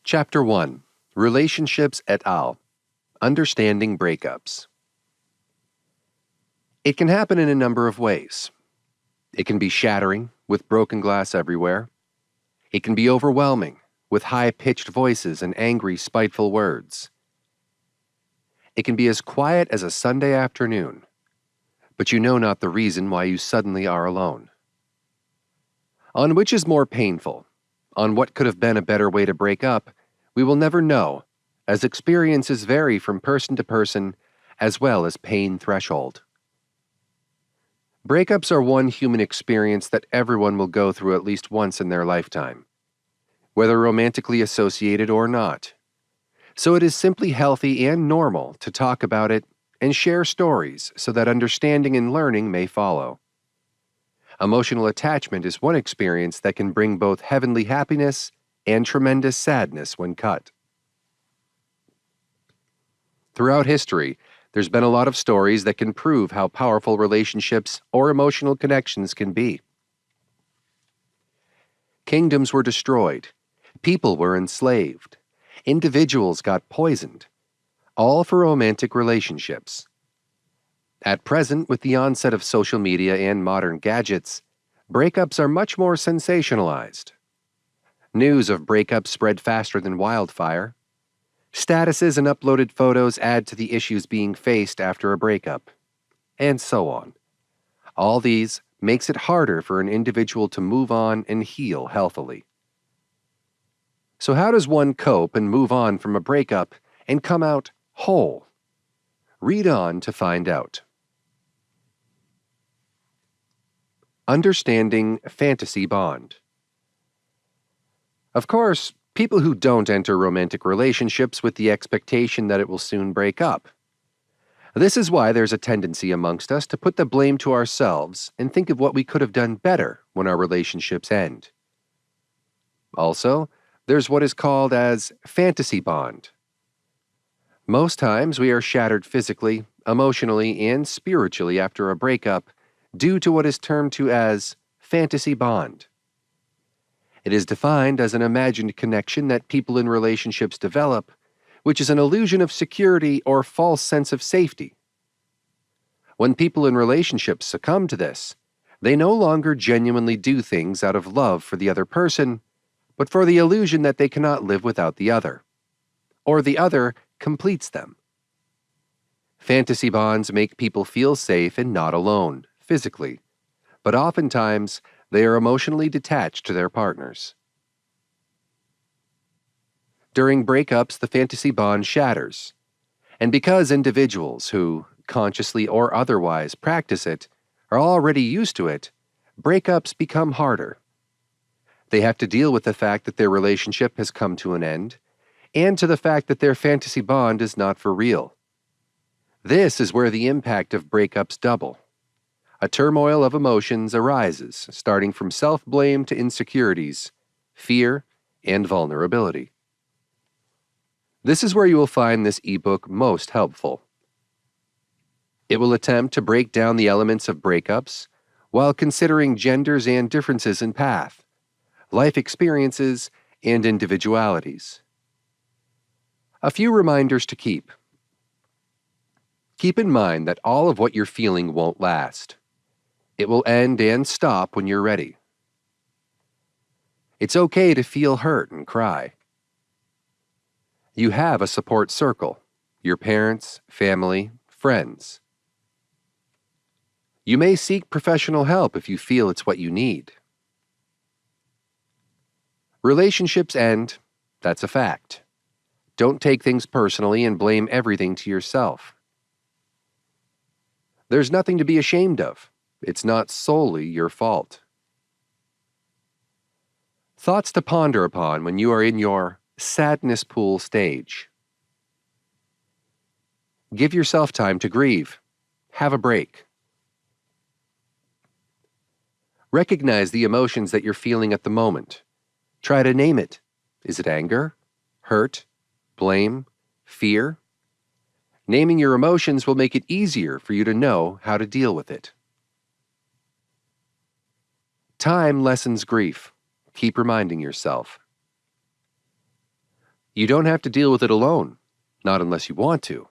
Chapter 1 Relationships et al. Understanding Breakups. It can happen in a number of ways. It can be shattering, with broken glass everywhere. It can be overwhelming, with high-pitched voices and angry, spiteful words. It can be as quiet as a Sunday afternoon, but you know not the reason why you suddenly are alone. On which is more painful, on what could have been a better way to break up, we will never know, as experiences vary from person to person, as well as pain threshold. Breakups are one human experience that everyone will go through at least once in their lifetime, whether romantically associated or not. So it is simply healthy and normal to talk about it and share stories so that understanding and learning may follow. Emotional attachment is one experience that can bring both heavenly happiness and tremendous sadness when cut. Throughout history, there's been a lot of stories that can prove how powerful relationships or emotional connections can be. Kingdoms were destroyed, people were enslaved, individuals got poisoned, all for romantic relationships. At present, with the onset of social media and modern gadgets, breakups are much more sensationalized. News of breakups spread faster than wildfire. Statuses and uploaded photos add to the issues being faced after a breakup, and so on. All these makes it harder for an individual to move on and heal healthily. So how does one cope and move on from a breakup and come out whole? Read on to find out. Understanding fantasy bond. Of course, people who don't enter romantic relationships with the expectation that it will soon break up. This is why there's a tendency amongst us to put the blame to ourselves and think of what we could have done better when our relationships end. Also, there's what is called as fantasy bond. Most times we are shattered physically, emotionally, and spiritually after a breakup due to what is termed to as fantasy bond. It is defined as an imagined connection that people in relationships develop, which is an illusion of security or false sense of safety. When people in relationships succumb to this, they no longer genuinely do things out of love for the other person, but for the illusion that they cannot live without the other, or the other completes them. Fantasy bonds make people feel safe and not alone, physically, but oftentimes they are emotionally detached to their partners. During breakups, the fantasy bond shatters, and because individuals who, consciously or otherwise, practice it are already used to it, breakups become harder. They have to deal with the fact that their relationship has come to an end, and to the fact that their fantasy bond is not for real. This is where the impact of breakups double. A turmoil of emotions arises, starting from self-blame to insecurities, fear, and vulnerability. This is where you will find this ebook most helpful. It will attempt to break down the elements of breakups while considering genders and differences in path, life experiences, and individualities. A few reminders to keep. Keep in mind that all of what you're feeling won't last. It will end and stop when you're ready. It's okay to feel hurt and cry. You have a support circle, your parents, family, friends. You may seek professional help if you feel it's what you need. Relationships end, that's a fact. Don't take things personally and blame everything to yourself. There's nothing to be ashamed of. It's not solely your fault. Thoughts to ponder upon when you are in your sadness pool stage. Give yourself time to grieve. Have a break. Recognize the emotions that you're feeling at the moment. Try to name it. Is it anger, hurt, blame, fear? Naming your emotions will make it easier for you to know how to deal with it. Time lessens grief. Keep reminding yourself. You don't have to deal with it alone, not unless you want to.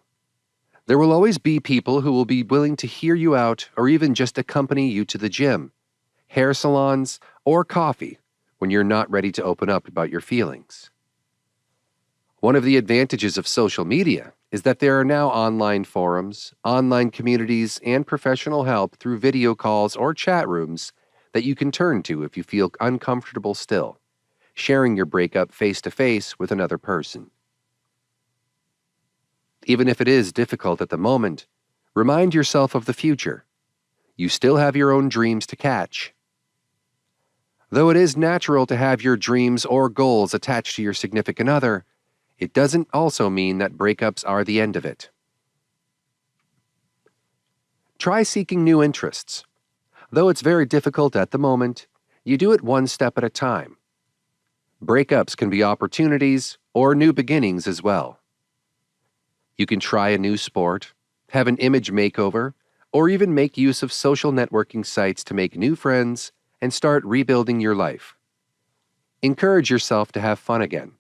There will always be people who will be willing to hear you out or even just accompany you to the gym, hair salons, or coffee when you're not ready to open up about your feelings. One of the advantages of social media is that there are now online forums, online communities, and professional help through video calls or chat rooms that you can turn to if you feel uncomfortable still, sharing your breakup face to face with another person. Even if it is difficult at the moment, remind yourself of the future. You still have your own dreams to catch. Though it is natural to have your dreams or goals attached to your significant other, it doesn't also mean that breakups are the end of it. Try seeking new interests. Though it's very difficult at the moment, you do it one step at a time. Breakups can be opportunities or new beginnings as well. You can try a new sport, have an image makeover, or even make use of social networking sites to make new friends and start rebuilding your life. Encourage yourself to have fun again.